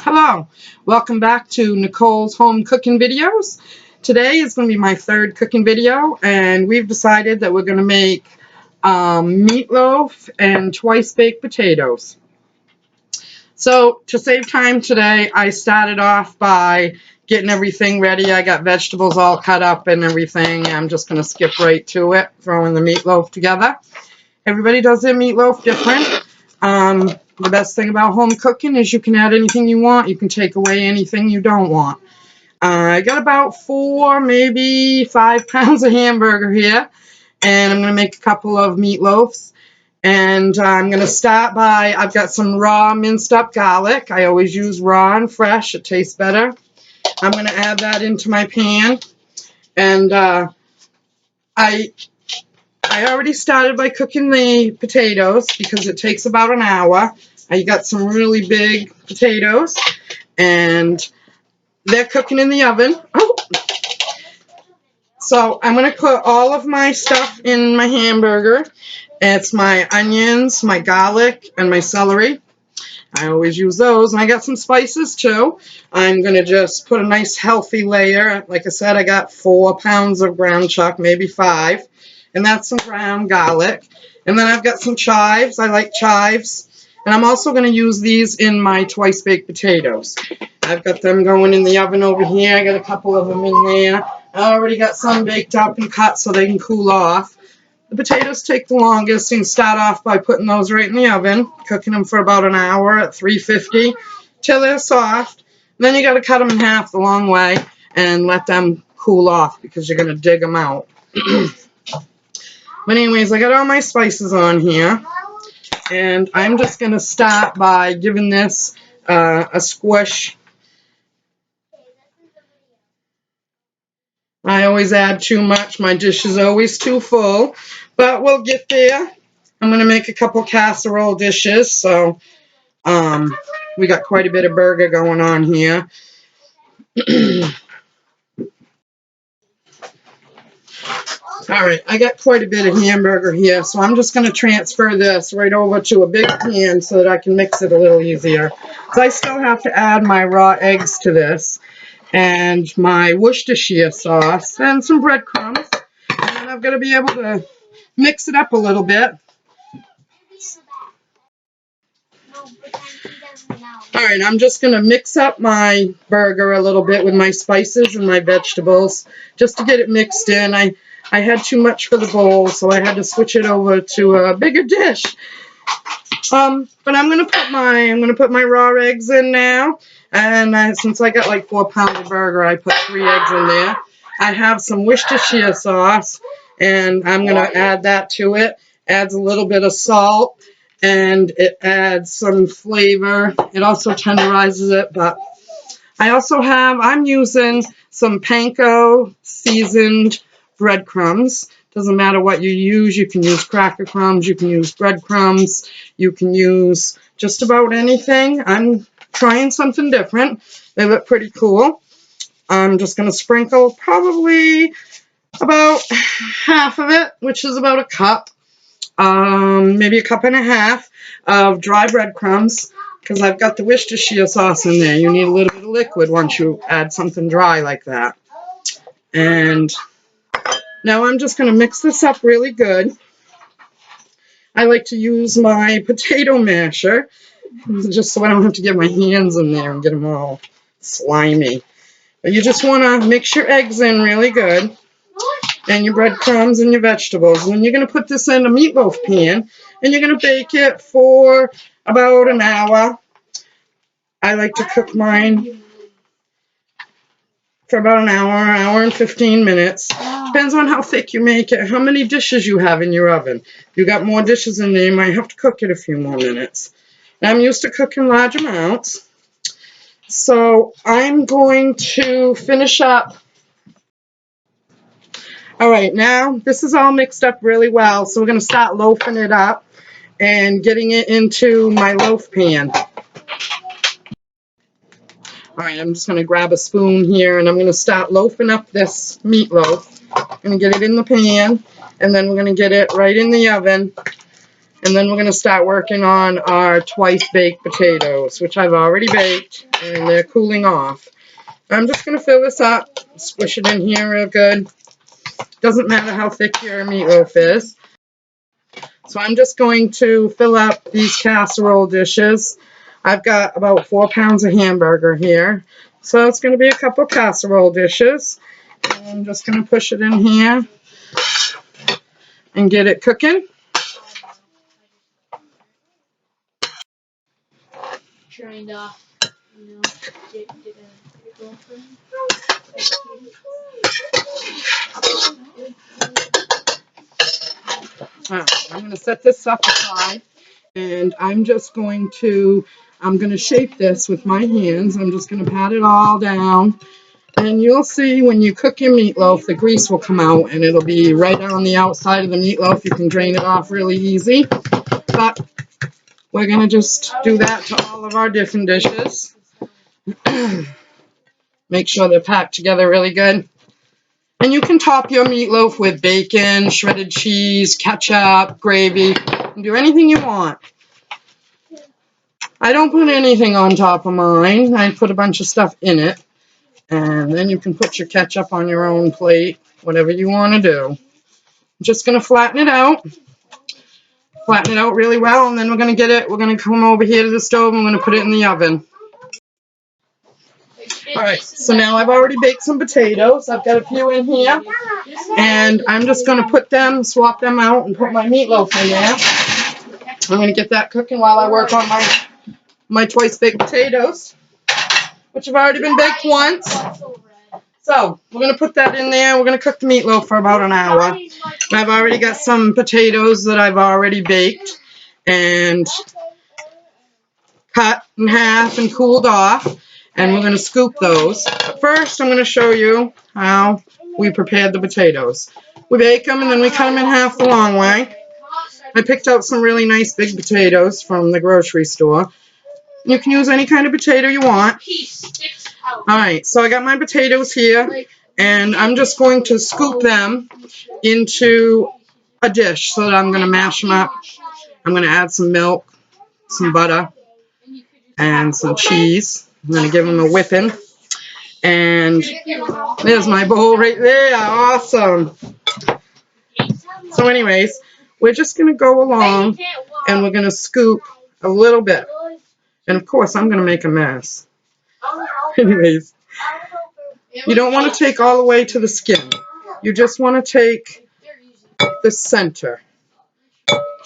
Hello, welcome back to Nicole's Home Cooking Videos. Today is going to be my third cooking video, and we've decided that we're going to make meatloaf and twice baked potatoes. So to save time today, I started off by getting everything ready. I got vegetables all cut up and everything. I'm just going to skip right to it, throwing the meatloaf together. Everybody does their meatloaf different. The best thing about home cooking is you can add anything you want. You can take away anything you don't want. I got about 4, maybe 5 pounds of hamburger here. And I'm going to make a couple of meatloafs. And I'm going to start by, I've got some raw minced up garlic. I always use raw and fresh. It tastes better. I'm going to add that into my pan. And I already started by cooking the potatoes because it takes about an hour. I got some really big potatoes, and they're cooking in the oven. Oh. So I'm going to put all of my stuff in my hamburger. It's my onions, my garlic, and my celery. I always use those. And I got some spices too. I'm going to just put a nice healthy layer. Like I said, I got 4 pounds of ground chuck, maybe 5. And that's some ground garlic. And then I've got some chives. I like chives. And I'm also going to use these in my twice baked potatoes. I've got them going in the oven over here. I got a couple of them in there. I already got some baked up and cut so they can cool off. The potatoes take the longest. You can start off by putting those right in the oven, cooking them for about an hour at 350 till they're soft. Then you got to cut them in half the long way and let them cool off because you're going to dig them out. But anyways, I got all my spices on here, and I'm just going to start by giving this a squish. I always add too much. My dish is always too full, but we'll get there. I'm going to make a couple casserole dishes, so we got quite a bit of burger going on here. All right, I got quite a bit of hamburger here, so I'm just going to transfer this right over to a big pan so that I can mix it a little easier. So I still have to add my raw eggs to this, and my Worcestershire sauce, and some breadcrumbs. And then I've got to be able to mix it up a little bit. All right, I'm just going to mix up my burger a little bit with my spices and my vegetables just to get it mixed in. I had too much for the bowl, so I had to switch it over to a bigger dish. But I'm gonna put my raw eggs in now, and since I got like 4 pounds of burger, I put 3 eggs in there. I have some Worcestershire sauce, and I'm gonna add that to it. Adds a little bit of salt, and it adds some flavor. It also tenderizes it, but I'm using some panko seasoned breadcrumbs. Doesn't matter what you use. You can use cracker crumbs. You can use breadcrumbs. You can use just about anything. I'm trying something different. They look pretty cool. I'm just going to sprinkle probably about half of it, which is about a cup, maybe a cup and a half of dry breadcrumbs, because I've got the Worcestershire sauce in there. You need a little bit of liquid once you add something dry like that. And now I'm just going to mix this up really good. I like to use my potato masher, just so I don't have to get my hands in there and get them all slimy. But you just want to mix your eggs in really good, and your breadcrumbs and your vegetables. And then you're going to put this in a meatloaf pan, and you're going to bake it for about an hour. I like to cook mine for about an hour and 15 minutes. Depends on how thick you make it, how many dishes you have in your oven. If you got more dishes in there, you might have to cook it a few more minutes. I'm used to cooking large amounts. So I'm going to finish up. All right, now this is all mixed up really well, so we're going to start loafing it up and getting it into my loaf pan. All right, I'm just going to grab a spoon here, and I'm going to start loafing up this meatloaf. I'm going to get it in the pan, and then we're going to get it right in the oven And then we're going to start working on our twice baked potatoes, which I've already baked, and they're cooling off. I'm just going to fill this up, squish it in here real good. Doesn't matter how thick your meatloaf is. So I'm just going to fill up these casserole dishes. I've got about 4 pounds of hamburger here. So it's going to be a couple casserole dishes. And I'm just going to push it in here and get it cooking. Trying to, get a girlfriend. I'm going to set this up aside, and I'm going to shape this with my hands. I'm just going to pat it all down, and you'll see when you cook your meatloaf, the grease will come out, and it'll be right on the outside of the meatloaf. You can drain it off really easy, but we're going to just do that to all of our different dishes. Make sure they're packed together really good. And you can top your meatloaf with bacon, shredded cheese, ketchup, gravy, and do anything you want. I don't put anything on top of mine. I put a bunch of stuff in it. And then you can put your ketchup on your own plate, whatever you want to do. I'm just going to flatten it out. Flatten it out really well, and then we're going to come over here to the stove and we're going to put it in the oven. Alright, so now I've already baked some potatoes. I've got a few in here. And I'm just going to swap them out and put my meatloaf in there. I'm going to get that cooking while I work on my twice baked potatoes, which have already been baked once. So we're going to put that in there. We're going to cook the meatloaf for about an hour. And I've already got some potatoes that I've already baked and cut in half and cooled off. And we're going to scoop those. But first, I'm going to show you how we prepared the potatoes. We bake them and then we cut them in half the long way. I picked out some really nice big potatoes from the grocery store. You can use any kind of potato you want. Alright, so I got my potatoes here, and I'm just going to scoop them into a dish so that I'm going to mash them up. I'm going to add some milk, some butter, and some cheese. I'm going to give them a whipping. And there's my bowl right there. Awesome. So anyways, we're just going to go along and we're going to scoop a little bit. And of course, I'm going to make a mess. Anyways, you don't want to take all the way to the skin. You just want to take the center.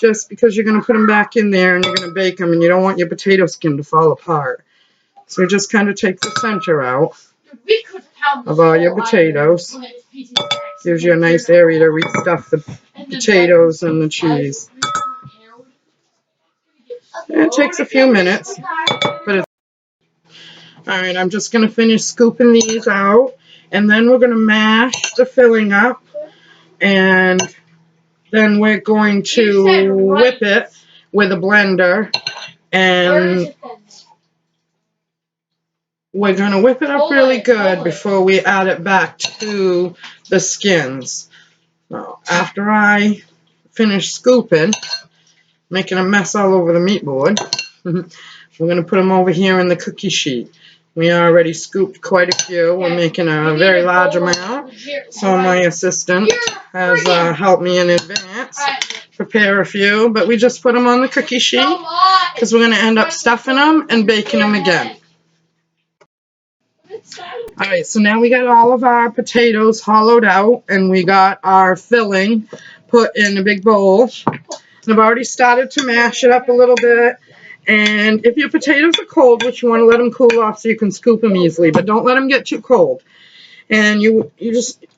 Just because you're going to put them back in there and you're going to bake them and you don't want your potato skin to fall apart. So just kind of take the center out of all your potatoes. Gives you a nice area to restuff the potatoes and the cheese. And it takes a few minutes, but it's alright. I'm just going to finish scooping these out, and then we're going to mash the filling up, and then we're going to whip it with a blender, and we're going to whip it up really good before we add it back to the skins. Now, after I finish scooping, making a mess all over the meat board, we're going to put them over here in the cookie sheet. We already scooped quite a few. We're making a very large amount. So my assistant has helped me in advance prepare a few. But we just put them on the cookie sheet because we're going to end up stuffing them and baking them again. Alright, so now we got all of our potatoes hollowed out and we got our filling put in a big bowl. And I've already started to mash it up a little bit. And if your potatoes are cold, which you want to let them cool off so you can scoop them easily, but don't let them get too cold. And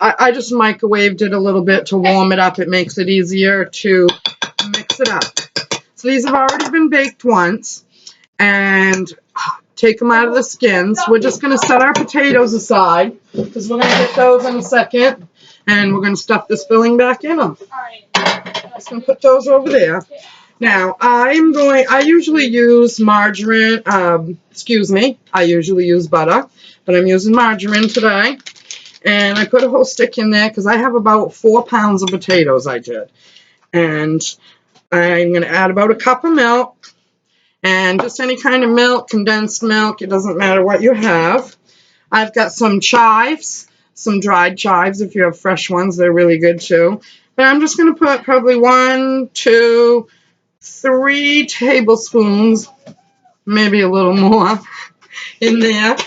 I just microwaved it a little bit to warm it up. It makes it easier to mix it up. So these have already been baked once. And take them out of the skins. We're just going to set our potatoes aside because we're going to get those in a second. And we're going to stuff this filling back in them. Just going to put those over there. Now, I usually use margarine, I usually use butter, but I'm using margarine today. And I put a whole stick in there because I have about 4 pounds of potatoes I did. And I'm going to add about a cup of milk, and just any kind of milk, condensed milk, it doesn't matter what you have. I've got some chives, some dried chives. If you have fresh ones, they're really good too. But I'm just going to put probably 1, 2, 3 tablespoons, maybe a little more, in there.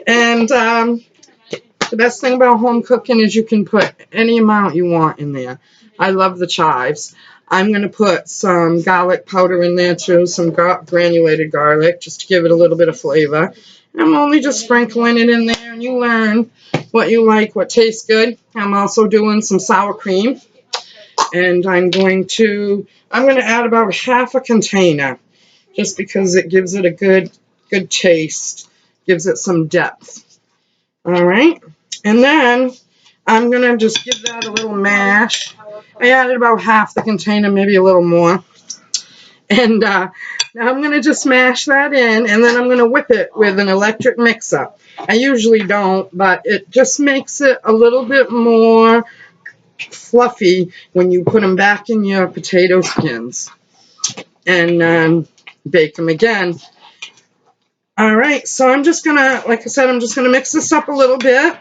And the best thing about home cooking is you can put any amount you want in there. I love the chives. I'm going to put some garlic powder in there too, some granulated garlic, just to give it a little bit of flavor. I'm only just sprinkling it in there, and you learn what you like, what tastes good. I'm also doing some sour cream, and I'm going to add about half a container, just because it gives it a good taste, gives it some depth. All right, and then I'm going to just give that a little mash. I added about half the container, maybe a little more. And now I'm going to just mash that in, and then I'm going to whip it with an electric mixer. I usually don't, but it just makes it a little bit more fluffy when you put them back in your potato skins and bake them again. All right, so I'm just going to, like I said, I'm just going to mix this up a little bit,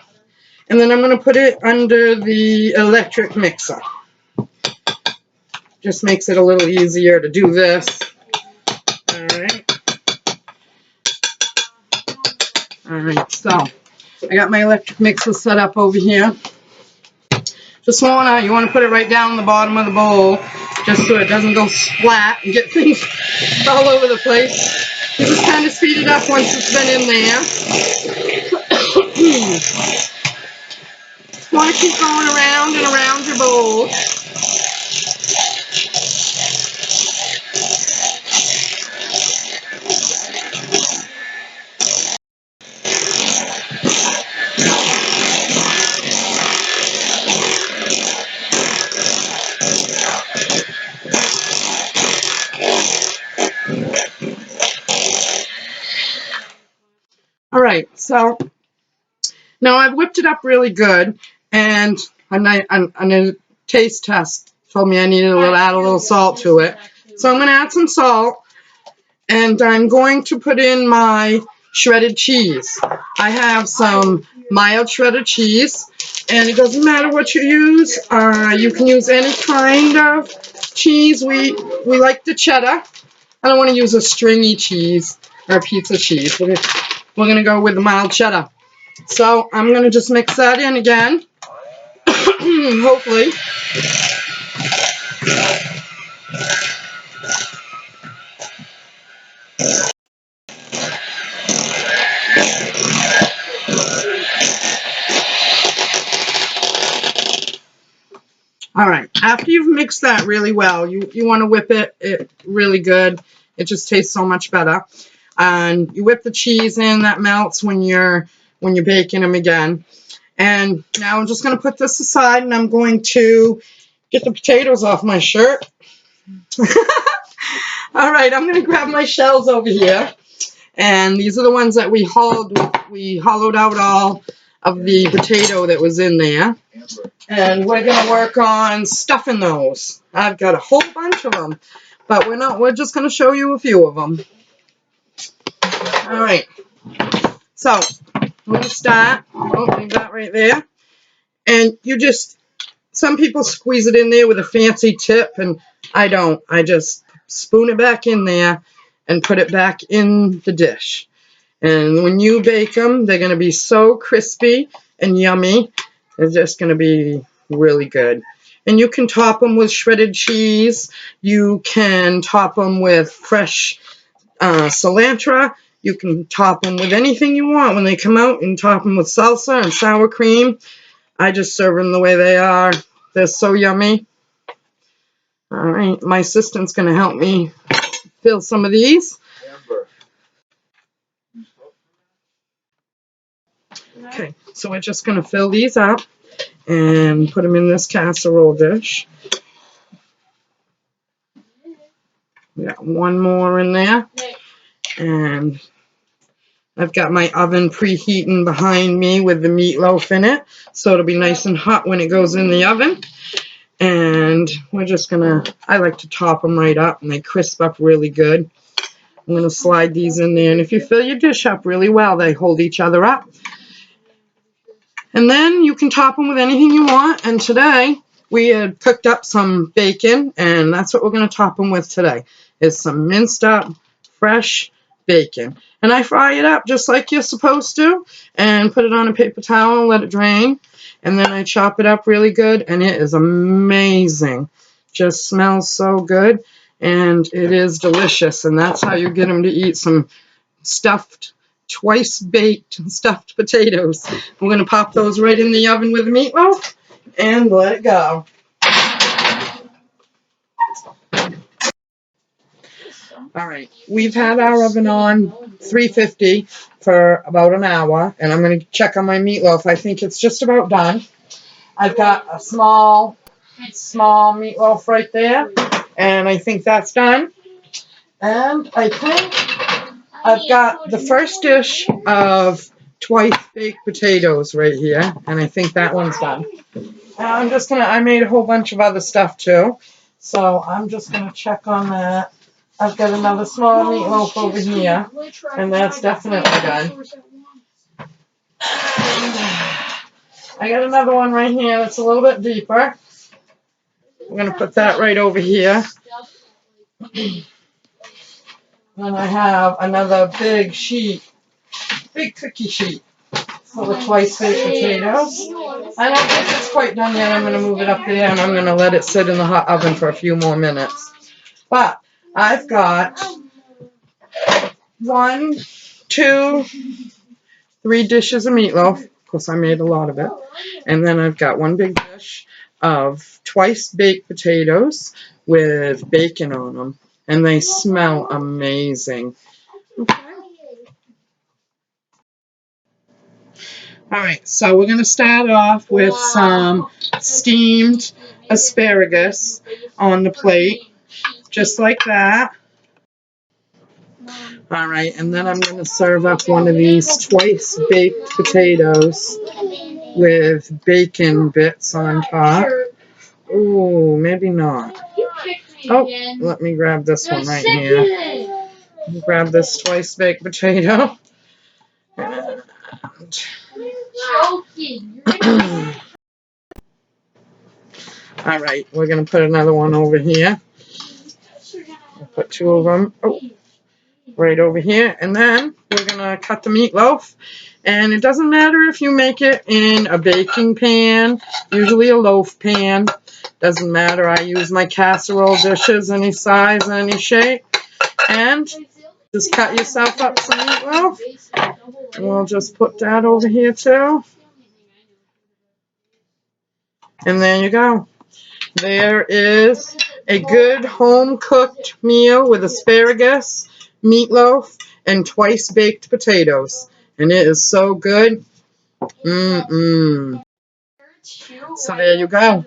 and then I'm going to put it under the electric mixer. Just makes it a little easier to do this. All right. All right, so I got my electric mixer set up over here. Just you want to put it right down the bottom of the bowl, just so it doesn't go splat and get things all over the place. You just kind of speed it up once it's been in there. Want to keep going around and around your bowl. All right, so now I've whipped it up really good, and a taste test told me I needed to add a little salt to it. So I'm going to add some salt, and I'm going to put in my shredded cheese. I have some mild shredded cheese, and it doesn't matter what you use. You can use any kind of cheese. We like the cheddar. I don't want to use a stringy cheese or a pizza cheese. We're going to go with the mild cheddar. So I'm going to just mix that in again, hopefully. All right, after you've mixed that really well, you want to whip it really good. It just tastes so much better. And you whip the cheese in, that melts when you're baking them again. And now I'm just going to put this aside, and I'm going to get the potatoes off my shirt. All right, I'm going to grab my shells over here. And these are the ones that we hollowed out all of the potato that was in there. And we're going to work on stuffing those. I've got a whole bunch of them, but we're just going to show you a few of them. All right. So, I'm going to start. Oh, leave that right there. And some people squeeze it in there with a fancy tip, and I don't. I just spoon it back in there and put it back in the dish. And when you bake them, they're going to be so crispy and yummy. They're just going to be really good. And you can top them with shredded cheese. You can top them with fresh cilantro. You can top them with anything you want when they come out, and top them with salsa and sour cream. I just serve them the way they are. They're so yummy. All right, my assistant's going to help me fill some of these. Okay, so we're just going to fill these up and put them in this casserole dish. We got one more in there, and I've got my oven preheating behind me with the meatloaf in it, so it'll be nice and hot when it goes in the oven. And we're just gonna, I like to top them right up and they crisp up really good. I'm gonna slide these in there, and if you fill your dish up really well, they hold each other up. And then you can top them with anything you want. And today we had cooked up some bacon, and that's what we're going to top them with today, is some minced up fresh bacon. And I fry it up just like you're supposed to, and put it on a paper towel and let it drain. And then I chop it up really good, and it is amazing. Just smells so good, and it is delicious. And that's how you get them to eat some stuffed, twice baked stuffed potatoes. We're going to pop those right in the oven with the meatloaf and let it go. All right, we've had our oven on 350 for about an hour, and I'm going to check on my meatloaf. I think it's just about done. I've got a small meatloaf right there, and I think that's done. And I think I've got the first dish of twice baked potatoes right here, and I think that one's done. I'm just gonna, I made a whole bunch of other stuff too, so I'm just gonna check on that. I've got another small meatloaf over here, and that's definitely done. I got another one right here that's a little bit deeper. We're gonna put that right over here. And I have another big cookie sheet full of twice baked potatoes. I don't think it's quite done yet. I'm going to move it up there and I'm going to let it sit in the hot oven for a few more minutes. But I've got 1, 2, 3 dishes of meatloaf. Of course, I made a lot of it. And then I've got one big dish of twice baked potatoes with bacon on them. And they smell amazing. Okay. All right, so we're going to start off with some steamed asparagus on the plate, just like that. All right, and then I'm going to serve up one of these twice baked potatoes with bacon bits on top. Ooh, maybe not. Oh, let me grab this one right here. Grab this twice baked potato. All right, we're going to put another one over here. We'll put 2 of them right over here. And then we're going to cut the meatloaf. And it doesn't matter if you make it in a baking pan, usually a loaf pan. Doesn't matter. I use my casserole dishes, any size, any shape. And just cut yourself up some meatloaf. And we'll just put that over here too. And there you go. There is a good home-cooked meal with asparagus, meatloaf, and twice baked potatoes. And it is so good. So there you go.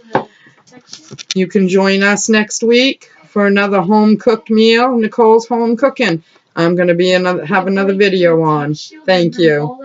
You can join us next week for another home-cooked meal. Nicole's Home Cooking. I'm going to have another video on. Thank you.